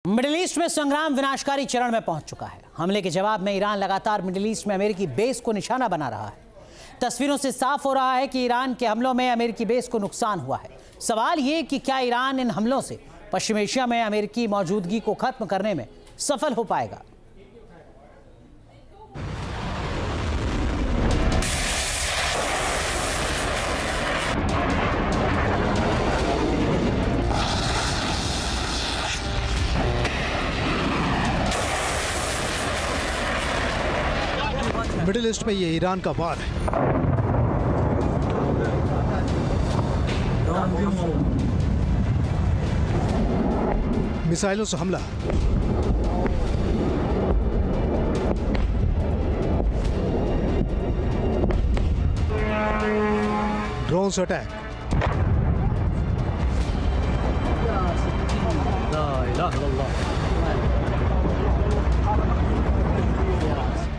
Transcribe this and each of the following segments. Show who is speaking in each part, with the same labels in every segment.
Speaker 1: Middle east में संग्राम विनाशकारी चरण में पहुंच चुका है। हमले के जवाब में ईरान लगातार मिडिल ईस्ट में अमेरिकी बेस को निशाना बना रहा है। तस्वीरों से साफ हो रहा है कि ईरान के हमलों में अमेरिकी बेस को नुकसान हुआ है। सवाल ये कि क्या ईरान इन हमलों से पश्चिम एशिया में अमेरिकी मौजूदगी को खत्म करने में सफल हो पाएगा।
Speaker 2: मिडिल ईस्ट में ये ईरान का वार है। मिसाइलों से हमला, ड्रोन से अटैक,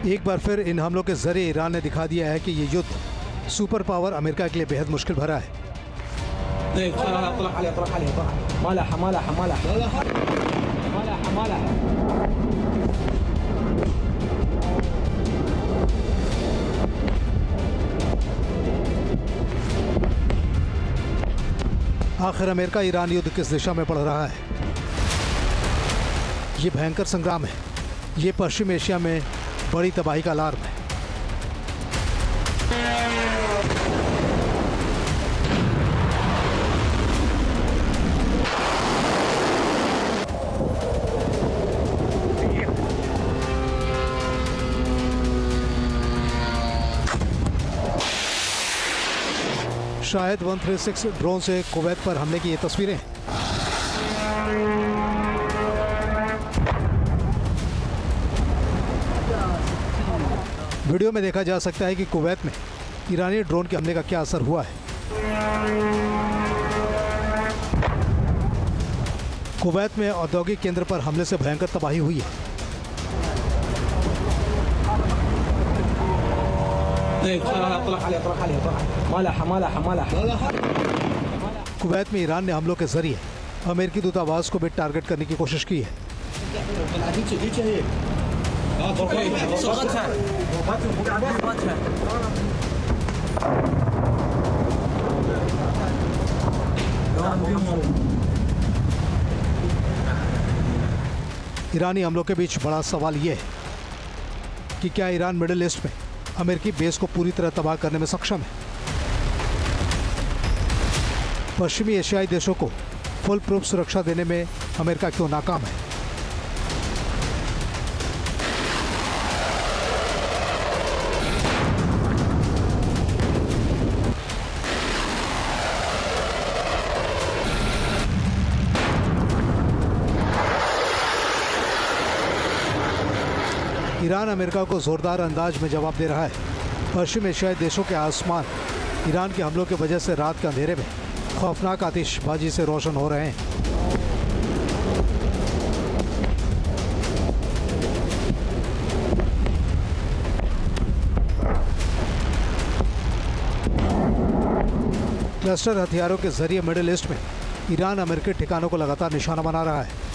Speaker 2: एक बार फिर इन हमलों के जरिए ईरान ने दिखा दिया है कि ये युद्ध सुपर पावर अमेरिका के लिए बेहद मुश्किल भरा है। आखिर अमेरिका ईरान युद्ध किस दिशा में बढ़ रहा है? ये भयंकर संग्राम है। ये पश्चिम एशिया में बड़ी तबाही का अलार्म है। शायद 136 ड्रोन से कुवैत पर हमले की ये तस्वीरें। वीडियो में देखा जा सकता है कि कुवैत में ईरानी ड्रोन के हमले का क्या असर हुआ है। कुवैत में औद्योगिक केंद्र पर हमले से भयंकर तबाही हुई है। कुवैत में ईरान ने हमलों के जरिए अमेरिकी दूतावास को भी टारगेट करने की कोशिश की है। ईरानी हमलों के बीच बड़ा सवाल यह है कि क्या ईरान मिडिल ईस्ट में अमेरिकी बेस को पूरी तरह तबाह करने में सक्षम है? पश्चिमी एशियाई देशों को फुल प्रूफ सुरक्षा देने में अमेरिका क्यों नाकाम है? ईरान अमेरिका को जोरदार अंदाज में जवाब दे रहा है। पश्चिम एशियाई देशों के आसमान ईरान के हमलों की वजह से रात के अंधेरे में खौफनाक आतिशबाजी से रोशन हो रहे हैं। क्लस्टर हथियारों के जरिए मिडिल ईस्ट में ईरान अमेरिकी ठिकानों को लगातार निशाना बना रहा है।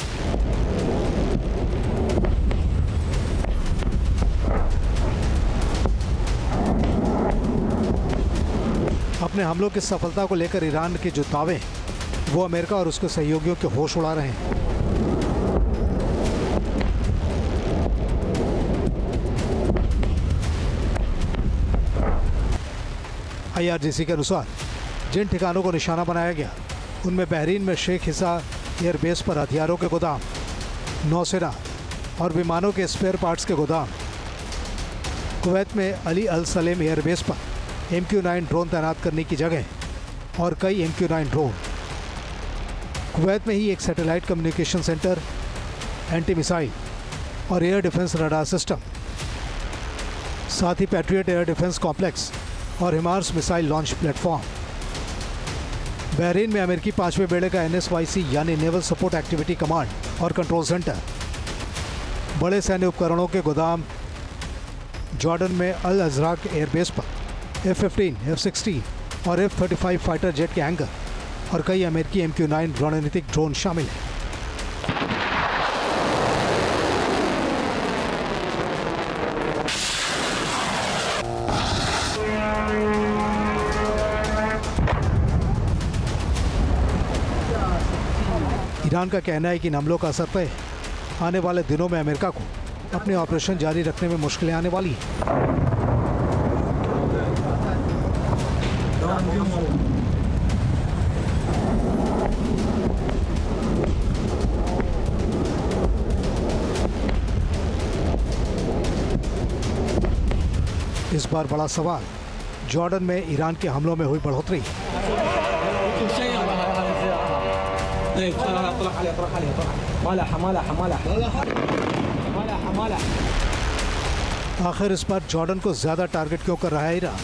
Speaker 2: अपने हमलों की सफलता को लेकर ईरान के जो दावे हैं वो अमेरिका और उसके सहयोगियों के होश उड़ा रहे हैं। IRGC के अनुसार जिन ठिकानों को निशाना बनाया गया उनमें बहरीन में शेख हिसा एयरबेस पर हथियारों के गोदाम, नौसेना और विमानों के स्पेयर पार्ट्स के गोदाम, कुवैत में अली अल सलेम एयरबेस पर MQ-9 ड्रोन तैनात करने की जगह और कई MQ-9 ड्रोन, कुवैत में ही एक satellite communication centre, anti missile और एयर डिफेंस रडार सिस्टम, साथ ही पैट्रियट एयर डिफेंस कॉम्प्लेक्स और HIMARS missile launch platform. Bahrain में अमेरिकी 5वें बेड़े का NSYC यानी नेवल सपोर्ट एक्टिविटी कमांड और कंट्रोल सेंटर, बड़े सैन्य उपकरणों के गोदाम, जॉर्डन में अल अजराक एयरबेस पर F-15, F-16 और F-35 फाइटर जेट के हैंगर और कई अमेरिकी MQ-9 रणनीतिक ड्रोन शामिल हैं। ईरान का कहना है कि इन हमलों का असर तय है। आने वाले दिनों में अमेरिका को अपने ऑपरेशन जारी रखने में मुश्किलें आने वाली हैं। इस बार बड़ा सवाल जॉर्डन में ईरान के हमलों में हुई बढ़ोतरी। आखिर इस बार जॉर्डन को ज्यादा टारगेट क्यों कर रहा है ईरान?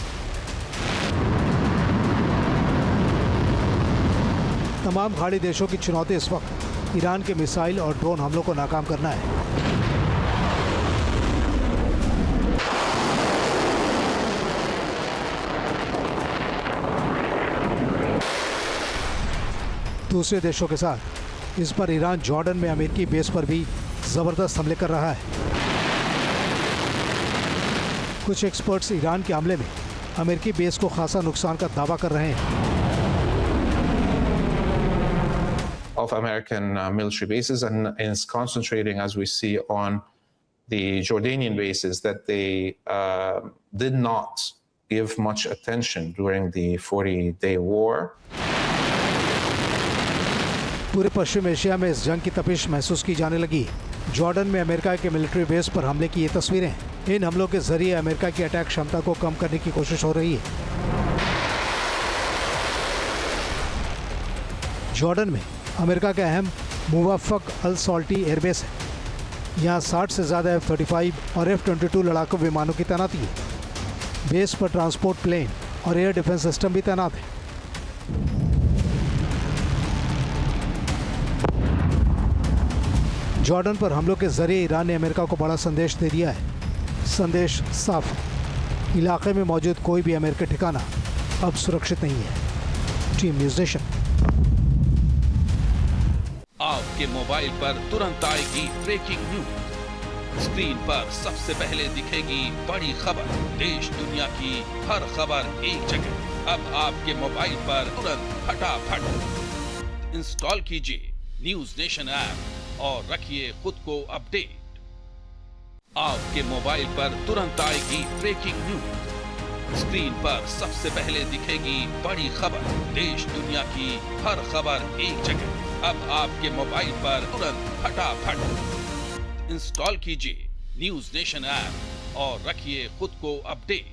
Speaker 2: तमाम खाड़ी देशों की चुनौती इस वक्त ईरान के मिसाइल और ड्रोन हमलों को नाकाम करना है। दूसरे देशों के साथ इस पर ईरान जॉर्डन में अमेरिकी बेस पर भी जबरदस्त हमले कर रहा है। कुछ एक्सपर्ट्स ईरान के हमले में अमेरिकी बेस को खासा नुकसान का दावा कर रहे हैं।
Speaker 3: Of American military bases and is concentrating, as we see, on the Jordanian bases that they did not give much attention during the 40-day war.
Speaker 2: पूरे पश्चिम एशिया में इस जंग की तपिश महसूस की जाने लगी। जॉर्डन में अमेरिका के मिलिट्री बेस पर हमले की ये तस्वीरें। इन हमलों के जरिए अमेरिका की अटैक क्षमता को कम करने की कोशिश हो रही है। जॉर्डन में अमेरिका का अहम मुवफ़्फ़क़ अल सॉल्टी एयरबेस है। यहाँ 60 से ज़्यादा F-35 और F-22 लड़ाकू विमानों की तैनाती है। बेस पर ट्रांसपोर्ट प्लेन और एयर डिफेंस सिस्टम भी तैनात है। जॉर्डन पर हमलों के जरिए ईरान ने अमेरिका को बड़ा संदेश दे दिया है। संदेश साफ है, इलाके में मौजूद कोई भी अमेरिकी ठिकाना अब सुरक्षित नहीं है। Team news nation.
Speaker 4: आपके मोबाइल पर तुरंत आएगी ब्रेकिंग न्यूज। स्क्रीन पर सबसे पहले दिखेगी बड़ी खबर। देश दुनिया की हर खबर एक जगह। अब आपके मोबाइल पर तुरंत फटाफट इंस्टॉल कीजिए न्यूज़ नेशन ऐप और रखिए खुद को अपडेट। आपके मोबाइल पर तुरंत आएगी ब्रेकिंग न्यूज। स्क्रीन पर सबसे पहले दिखेगी बड़ी खबर। देश दुनिया की हर खबर एक जगह। अब आपके मोबाइल पर तुरंत फटाफट इंस्टॉल कीजिए न्यूज़ नेशन ऐप और रखिए खुद को अपडेट।